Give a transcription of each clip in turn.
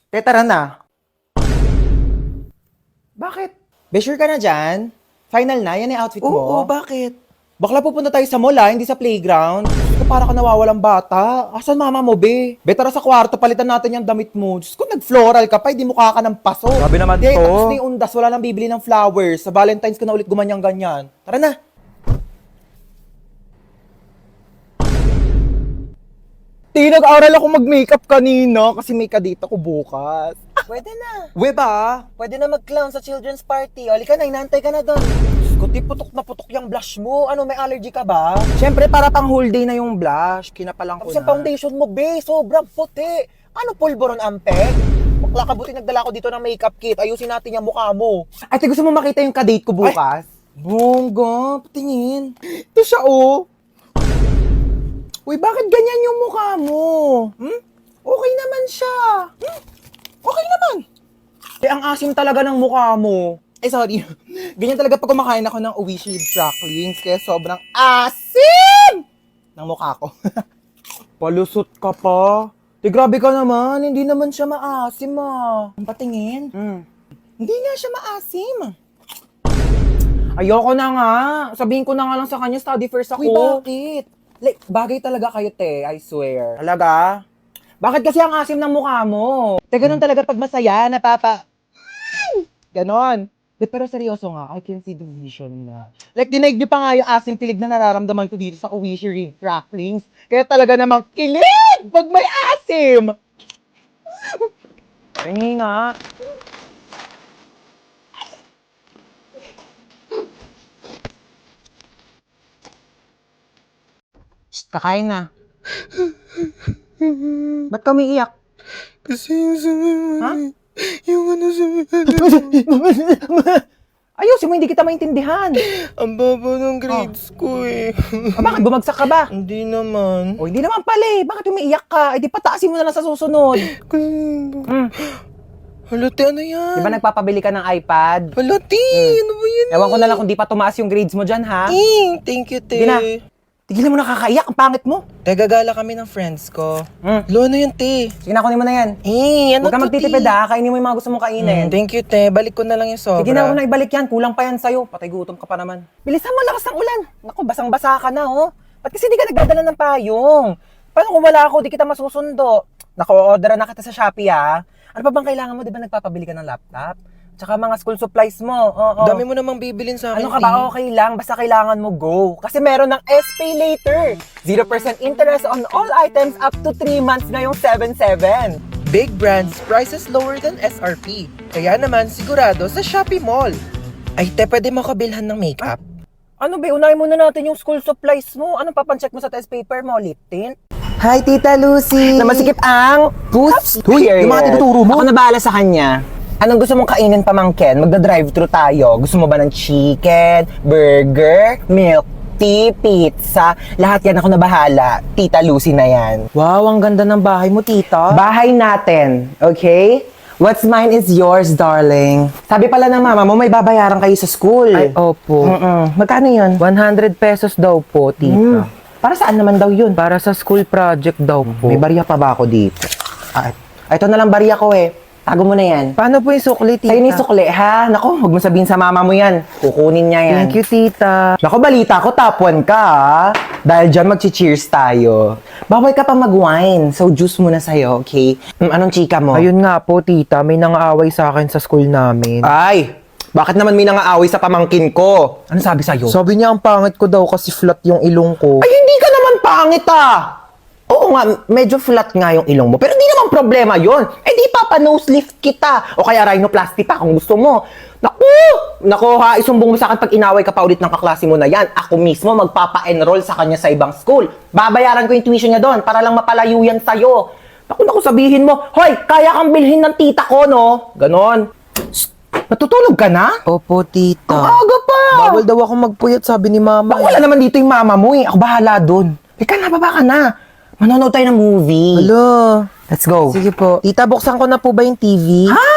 Te, tara na. Bakit? Be, sure ka na dyan? Final na? Yan yung outfit mo? Oo, bakit? Bakla pupunta tayo sa mall hindi sa playground. Diyos ko, para ka nawawalang bata. Asan mama mo, be? Be, tara sa kwarto, palitan natin yung damit mo. Diyos ko, nag-floral ka pa, hindi mukha ka ng paso. Grabe naman Di, to. tapos na yung undas, wala nang bibili ng flowers. Sa Valentine's ko na ulit gumanyang-ganyan. Tara na. Di, nag-aral ako mag-makeup kanina kasi may kadate ako bukas. Pwede na. We ba? Pwede na mag-clown sa children's party. Halika na, inantay ka na doon. Kuti putok na putok yung blush mo. Ano, may allergy ka ba? Siyempre, para pang whole day na yung blush. Kinapalang ko Tapos na. yung foundation mo, be, sobrang puti. Ano, pulboron ampe? Bakla ka, buti nagdala ko dito ng makeup kit. Ayusin natin yung mukha mo. Ate, gusto mo makita yung kadate ko bukas? Bongga, patingin. Ito siya, oh. Uy, bakit ganyan yung mukha mo? Okay naman siya. Okay naman. Eh, ang asim talaga ng mukha mo. Eh, sorry. Ganyan talaga pag kumakain ako ng Oishi cracklings, kaya sobrang asim ng mukha ko. Palusot ka pa. Di, grabe ka naman. Hindi naman siya maasim, ah. Ang patingin. Hindi nga siya maasim. Ayoko na nga. Sabihin ko na nga lang sa kanya, study first ako. Uy, bakit? Like, bagay talaga kayo, te. I swear. Talaga? Bakit kasi ang asim ng mukha mo? Te, ganun talaga pag masaya, napapa... Ganon. De, pero seryoso nga, I can see the vision na. Like, dinaig niyo pa nga yung asim tilig na nararamdaman ko dito sa Oishi cracklings. Kaya talaga namang kilig pag may asim! Ay nga. Shh, kakain na. Ba't ka umiiyak? Kasi yung sa Ha? Yung ano sa Ayusin mo, hindi kita maintindihan. Ang baba ng grades ko eh. Ah, bakit? Bumagsak ka ba? Hindi naman. O, hindi naman pala eh. Bakit umiiyak ka? Eh, di pataasin mo na lang sa susunod. Kasi... Halati, ano yan? Di ba nagpapabili ka ng iPad? Halati, ano ba yan? Ewan ko na lang kung di pa tumaas yung grades mo dyan, ha? Thank you, te. Sige na. Tigilan mo nakakaiyak. Ang pangit mo. Gagala kami ng friends ko. Lo, ano yan, te? Sige na, kunin mo na yan. Ano Huwag ka to, magtitipid, te? ha? Kainin mo yung mga gusto mong kainin. Thank you, te. Balik ko na lang yung sobra. Sige na, huwag na ibalik yan. Kulang pa yan sa'yo. Patay gutom ka pa naman. Bilisan mo, lakas ng ulan. Naku, basang-basa ka na, oh. Ba't kasi di ka nagdadala ng payong? Paano kung wala ako, di kita masusundo? Naku, order na kita sa Shopee, ha? Ano pa bang kailangan mo? Di ba nagpapabili ka ng laptop? Tsaka mga school supplies mo. Oo. Dami mo namang bibilin sa akin, Ano ka ba? Okay lang. Basta kailangan mo go. Kasi meron ng SPay later. 0% interest on all items up to 3 months ngayong 7/7. Big brands, prices lower than SRP. Kaya naman, sigurado sa Shopee Mall. Ay, te, pwede mo kabilhan ng makeup? Ano ba? Unahin muna natin yung school supplies mo. Anong papancheck mo sa test paper mo? Lip tint? Hi, Tita Lucy! Namasikip ang puss. Yung mga tinuturo mo? Ako na bahala sa kanya. Anong gusto mong kainin, pamangkin? Magda-drive-thru tayo. Gusto mo ba ng chicken, burger, milk tea, pizza? Lahat yan ako na bahala. Tita Lucy na yan. Wow, ang ganda ng bahay mo, tita. Bahay natin, okay? What's mine is yours, darling. Sabi pala ng mama mo, may babayaran kayo sa school. Ay, opo. Magkano yun? 100 pesos daw po, tita. Para saan naman daw yun? Para sa school project daw po. May barya pa ba ako dito? Ito na lang barya ko eh. Tago mo na yan. Paano po yung sukli, tita? Sa'yo ni sukli, ha? Naku, huwag mo sabihin sa mama mo yan. Kukunin niya yan. Thank you, tita. Naku, balita ko, top 1 ka, ha? Dahil dyan, mag-cheers tayo. Bawal ka pa mag-wine, so juice muna sa'yo, okay? Anong chika mo? Ayun nga po, tita. May nangaaway sa akin sa school namin. Ay! Bakit naman may nangaaway sa pamangkin ko? Ano sabi sa'yo? Sabi niya ang pangit ko daw kasi flat yung ilong ko. Ay, hindi ka naman pangit, ah! Oo nga, medyo flat nga yung ilong mo. Pero di naman problema yon. Eh di papa-nose lift kita. O kaya rhinoplasty pa kung gusto mo. Naku! Naku ha, isumbong mo sa akin pag inaway ka pa ulit ng kaklase mo na yan. Ako mismo magpapa-enroll sa kanya sa ibang school. Babayaran ko yung tuition niya doon para lang mapalayo yan sa'yo. Naku, sabihin mo, hoy, kaya kang bilhin ng tita ko, no? Ganon. Shh, natutulog ka na? Opo, tita. Ang aga pa! Bawal daw ako magpuyat, sabi ni mama. Baka wala naman dito yung mama mo eh. Ako bahala doon. Ika na, baba ka na. Manonood tayo ng movie. Hello. Let's go. Sige po. Tita, buksan ko na po ba yung TV? Ha?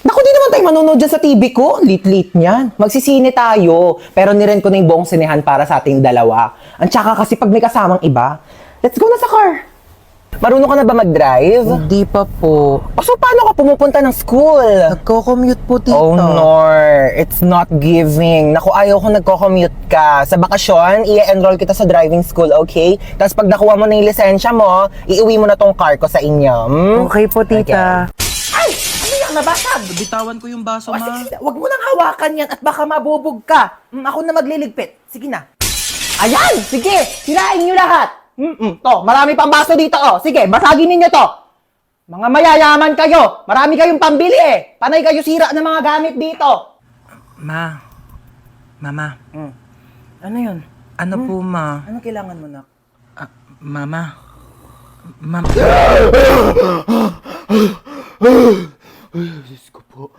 Naku, di naman tayo manonood dyan sa TV ko. Lit-lit niyan. Magsisine tayo. Pero nirent ko na yung buong sinehan para sa ating dalawa. Ang tsaka kasi pag may kasamang iba, let's go na sa car. Marunong ka na ba mag-drive? Hindi pa po. O so paano ka pumupunta ng school? Nagko-commute po, tita. Oh no, it's not giving. Naku, ayaw ko nagko-commute ka. Sa bakasyon, i-enroll kita sa driving school, okay? Tapos pag nakuha mo na yung lisensya mo, iuwi mo na tong car ko sa inyo. Okay po, tita. Ay! Ano yan, nabasag? Bitawan ko yung baso, O, sige, wag mo nang hawakan yan at baka mabubog ka. Ako na magliligpit. Sige na. Ayan! Sige! Sirain nyo lahat! To, marami pang baso dito, oh. Sige, basagin ninyo to. Mga mayayaman kayo. Marami kayong pambili eh. Panay kayo sira ng mga gamit dito. Mama. Ano yun? Ano po, ma? Ano kailangan mo, nak? Mama. Diyos ko po.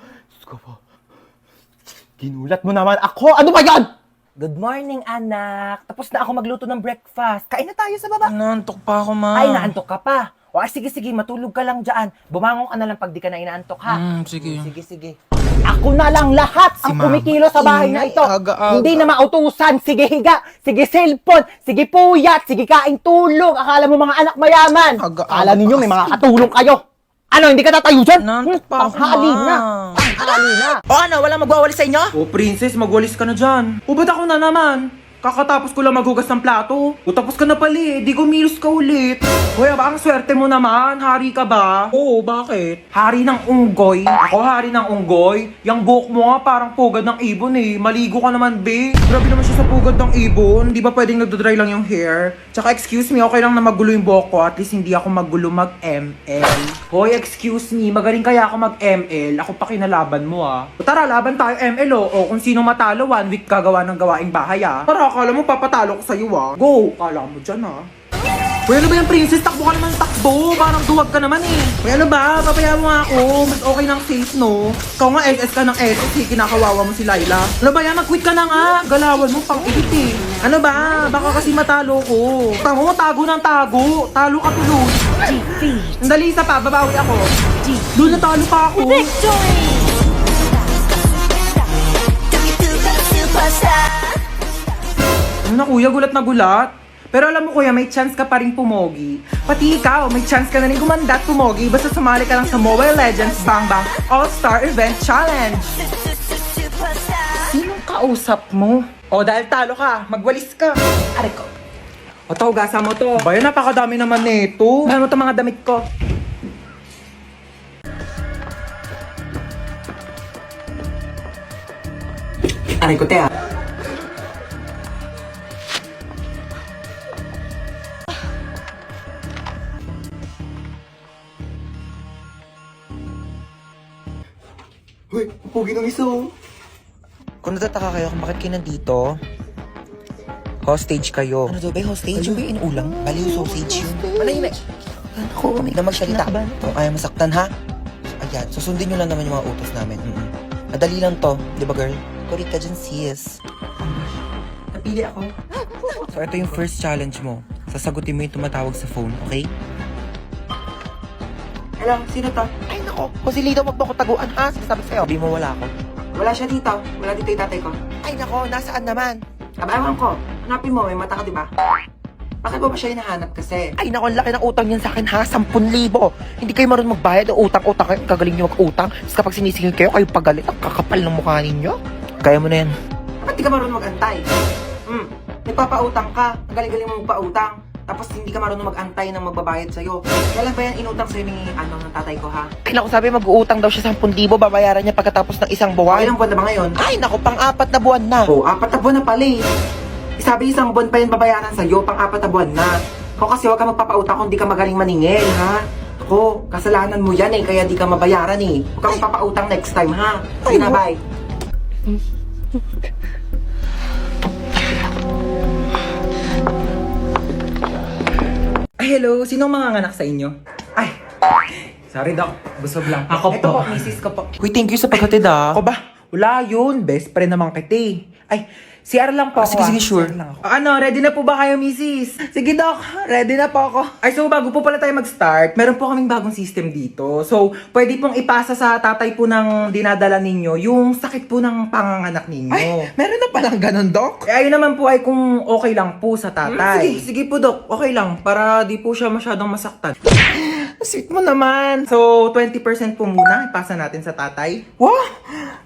Ginulat mo naman ako. Ano ba yan? Good morning, anak. Tapos na ako magluto ng breakfast. Kain na tayo sa baba. Naantok pa ako, ma. Ay, naantok ka pa. O, sige, matulog ka lang dyan. Bumangon ka na lang pag di ka na inaantok, ha? Sige. Sige. Ako na lang lahat ang Mama. kumikilo sa bahay na Ingay, ito. aga-aga. Hindi na mautusan. Sige, higa. Sige, cellphone. Sige, puyat. Sige, kain tulog. Akala mo mga anak mayaman. Aga-aga Akala ninyo may kasi. mga katulong kayo. Ano, hindi ka tatayo dyan? Naantok pa ako, Tanghali ma. na. Tanghali na. O ano, walang magwawalis sa inyo? Oh, princess, magwalis ka na dyan. O, ba't ako na naman? Kakatapos ko lang maghugas ng plato. O, tapos ka na pala eh. Di gumilos ka ulit. Hoy, aba, ang swerte mo naman. Hari ka ba? Oo, bakit? Hari ng unggoy. Ako, hari ng unggoy. Yang buhok mo nga parang pugad ng ibon eh. Maligo ka naman, be. Grabe naman siya sa pugad ng ibon. Di ba pwedeng nagdodry lang yung hair? Tsaka, excuse me, okay lang na magulo yung buhok ko. At least hindi ako magulo mag-ML. Hoy, excuse me. Magaling kaya ako mag-ML. Ako pa kinalaban mo ah. O, tara, laban tayo ML oh. O, kung sino matalo, 1 week gagawa ng gawaing bahay ah. Tara, akala mo papatalo ko sa'yo ah. Go! Kala mo dyan ah. Uy, ano ba yan, princess? Takbo ka naman takbo. Parang duwag ka naman eh. Uy, ano ba? Papaya mo nga ako. Mas okay ng safe, no? Ikaw nga SS ka ng SS eh. Kinakawawa mo si Laila. Ano ba yan? Nag-quit ka na nga. Galawan mo pang ilit eh. Ano ba? Baka kasi matalo ko. Tamo mo, tago ng tago. Talo ka tuloy. Sandali, isa pa. Babawi ako. Doon natalo pa ako. Ano na kuya, gulat na gulat. Pero alam mo kuya, may chance ka pa rin pumogi. Pati ikaw, may chance ka na rin gumanda at pumogi basta sumali ka lang sa Mobile Legends Bang Bang All-Star Event Challenge. Sinong kausap mo? O dahil talo ka, magwalis ka. Aray ko. O to, gasa mo to. Bayan, napakadami naman nito. Bayan mo to mga damit ko. Aray ko, te ah. Hoy, pugi ng isa oh. Kung natataka kayo kung bakit kayo nandito, hostage kayo. Ano daw ba yung hostage? Yung ba yung inuulam? Baliw sausage yun. Manahimik. Ako, hindi na magsalita. Kung ayaw masaktan, ha? Ayan, susundin nyo lang naman yung mga utos namin. Madali lang to, di ba girl? Kulit ka dyan, sis. Napili ako. So, ito yung first challenge mo. Sasagutin mo yung tumatawag sa phone, okay? Hello, sino to? Ay, nako. Kung si Lito, wag mo ko taguan, ha? Sinasabi sa'yo. Sabi mo wala ako. Wala siya dito. Wala dito yung tatay ko. Ay, nako. Nasaan naman? Kabawan ko. Hanapin mo, may mata ka, di ba? Bakit mo ba siya hinahanap kasi? Ay, nako. Ang laki ng utang niyan sa akin, ha? 10,000. Hindi kayo marunong magbayad. Utang-utang kayo. Kagaling niyo mag-utang. Tapos kapag sinisingil kayo, kayo pagalit. Ang kakapal ng mukha ninyo. Kaya mo na yan. Ba't di ka marunong mag-antay? Nagpapautang ka. Ang galing-galing mo magpautang. Tapos hindi ka marunong mag-antay ng magbabayad sa'yo. Kailan ba yan inutang sa'yo ni ng tatay ko, ha? Ay, naku, sabi mag-uutang daw siya 10,000. Babayaran niya pagkatapos ng isang buwan. Ilang buwan na ba ngayon? Ay, naku, pang-4 na buwan na. Oo, 4 na buwan na pala eh. Sabi isang buwan pa yan babayaran sa'yo, pang-4 na buwan na. Ako kasi huwag ka magpapautang kung di ka magaling maningil, ha? Ako, kasalanan mo yan eh, kaya di ka mabayaran eh. Huwag ka magpapautang next time, ha? Sige na, bye. Ay, hello. Sinong mga anak sa inyo? Ay, sorry Doc. Busog lang. Ako Ito po, misis ko po. Uy, thank you sa paghatid, ah. Ako ba? Wala yun. Best friend naman kita eh. Ay, CR lang po ako. sige, sure. CR lang ako. Ano, ready na po ba kayo, misis? Sige, Doc. Ready na po ako. Ay, so bago po pala tayo mag-start, meron po kaming bagong system dito. So, pwede pong ipasa sa tatay po ng dinadala ninyo yung sakit po ng panganganak ninyo. Ay, meron na palang ganun, Doc? Eh, ayun naman po ay kung okay lang po sa tatay. Sige po, Doc. Okay lang. Para di po siya masyadong masaktan. Sweet mo naman. So, 20% po muna ipasa natin sa tatay. Wow!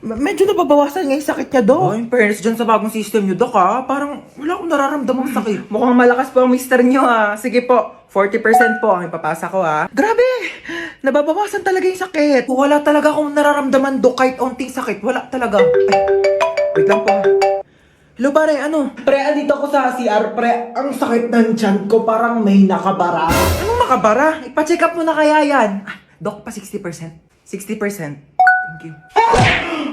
Medyo nababawasan nga yung sakit niya, Doc. Oh, in fairness dyan sa bagong system nyo, Doc, ha? Parang wala akong nararamdamang sakit. Mukhang malakas po ang mister nyo, ha? Sige po, 40% po ang ipapasa ko, ha? Grabe! Nababawasan talaga yung sakit. Wala talaga akong nararamdaman, Doc, kahit onting sakit. Wala talaga. Ay, wait lang po, ha? Hello, pare, ano? Pre, andito ako sa CR, pre. Ang sakit ng tiyan ko, parang may nakabara. Anong nakabara? Ipa-check up mo na kaya yan. Ah, Doc, pa 60%. 60%. Thank you.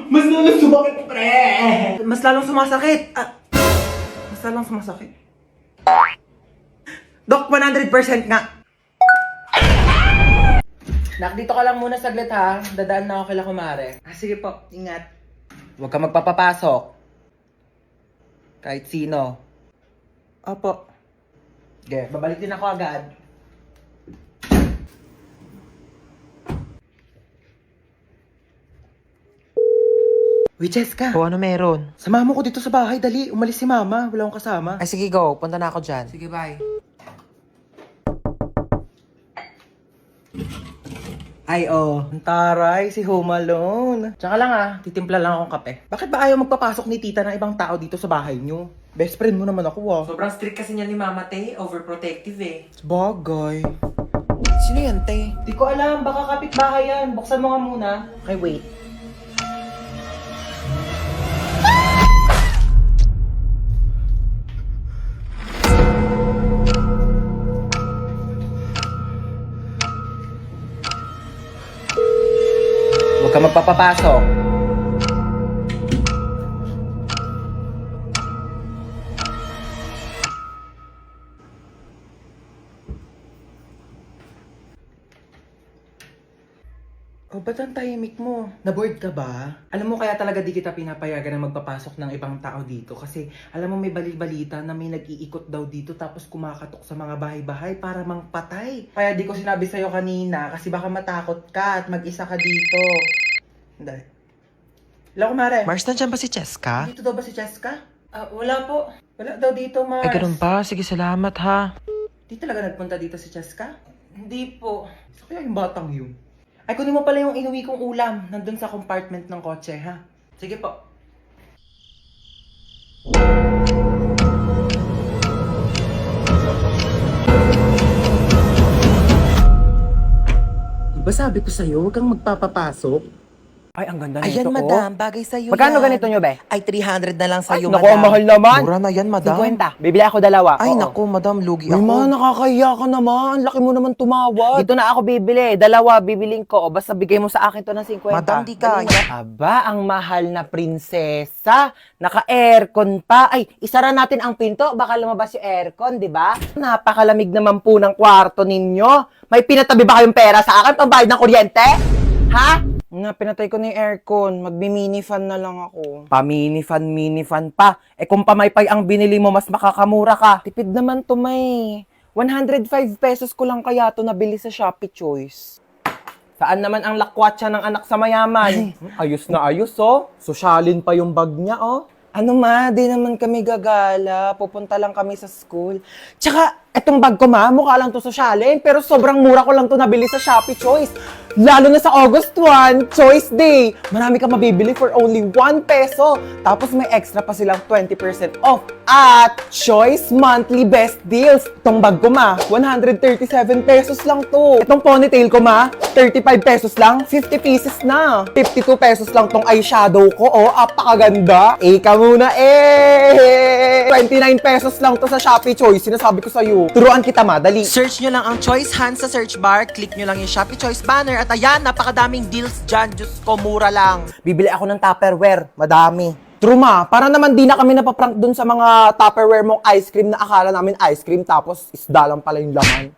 Mas lalong sumakit, pre! Mas lalong sumasakit. Mas lalong sumasakit. Doc, 100% nga. Nak, dito ka lang muna saglit, ha? Dadaan na ako kila kumare. Sige po, ingat. Huwag ka magpapapasok. Kahit sino. Opo. Okay, babalik din ako agad. Uy, Jessica. O, ano meron? Samahan mo ko dito sa bahay, dali. Umalis si mama. Wala akong kasama. Ay, sige, go. Punta na ako dyan. Sige, bye. Ay, oh. Ang taray, si Home Alone. Tsaka lang titimpla lang akong kape. Bakit ba ayaw magpapasok ni tita ng ibang tao dito sa bahay nyo? Best friend mo naman ako, Sobrang strict kasi niya ni Mama Te. Overprotective eh. Bagay. Sino yan, Te? Di ko alam, baka kapitbahay yan. Buksan mo nga muna. Okay, wait. Huwag ka magpapapasok. Oh, ba't ang tahimik mo? Na-bored ka ba? Alam mo kaya talaga di kita pinapayagan na magpapasok ng ibang tao dito kasi alam mo may balita na may nag-iikot daw dito tapos kumakatok sa mga bahay-bahay para mangpatay. Kaya di ko sinabi sa'yo kanina kasi baka matakot ka at mag-isa ka dito. Hindi. Hello, kumare. Mars, nandiyan ba si Cheska? Dito daw ba si Cheska? Wala po. Wala daw dito, Mars. Ay, ganun ba? Sige, salamat ha. Di talaga nagpunta dito si Cheska? Hindi po. So kaya yung batang yun? Ay, kunin mo pala yung inuwi kong ulam. Nandun sa compartment ng kotse, ha? Sige po. Diba sabi ko sa'yo, huwag kang magpapapasok? Ay, ang ganda Ayan, nito, madam. Bagay sa'yo Magkano yan. ganito nyo, be? Ay, 300 na lang sa'yo, Naku, madam. ang mahal naman. Mura na yan, madam. 50. Bibili ako dalawa. Ay, Oo. naku, madam. Lugi Uy, ako. ma, nakakahiya ka naman. Laki mo naman tumawad. Dito na ako bibili. Dalawa bibiling ko. O basta bigay mo sa akin to ng 50. Madam, di kaya. Aba, ang mahal na prinsesa. Naka-aircon pa. Ay, isara natin ang pinto. Baka lumabas yung aircon, di ba? Napakalamig naman po ng kwarto ninyo. May pinatabi ba kayong pera sa akin? Pambayad ng kuryente? Ha? Pinatay ko na yung aircon. Magbi-mini fan na lang ako. Mini fan pa. Eh kung pamaypay ang binili mo, mas makakamura ka. Tipid naman to, may. 105 pesos ko lang kaya to nabili sa Shopee Choice. Saan naman ang lakwatsa ng anak sa mayaman? Ayos na ayos, oh. Sosyalin pa yung bag niya, oh. Ano ma, di naman kami gagala. Pupunta lang kami sa school. Tsaka, etong bag ko ma, mukha lang to sosyalin. Pero sobrang mura ko lang to nabili sa Shopee Choice. Lalo na sa August 1, Choice Day. Marami ka mabibili for only 1 peso. Tapos may extra pa silang 20% off. At Choice Monthly Best Deals. Itong bag ko ma, 137 pesos lang to. Itong ponytail ko ma, 35 pesos lang, 50 pieces na. 52 pesos lang tong eyeshadow ko. Oh, apakaganda. Ika muna, 29 pesos lang to sa Shopee Choice. Sinasabi ko sa'yo. Turuan kita ma, dali. Search nyo lang ang Choice Hands sa search bar. Click nyo lang yung Shopee Choice banner. At ayan, napakadaming deals dyan. Diyos ko, mura lang. Bibili ako ng Tupperware. Madami. True ma, para naman di na kami napaprank dun sa mga Tupperware mong ice cream na akala namin ice cream tapos isda lang pala yung laman.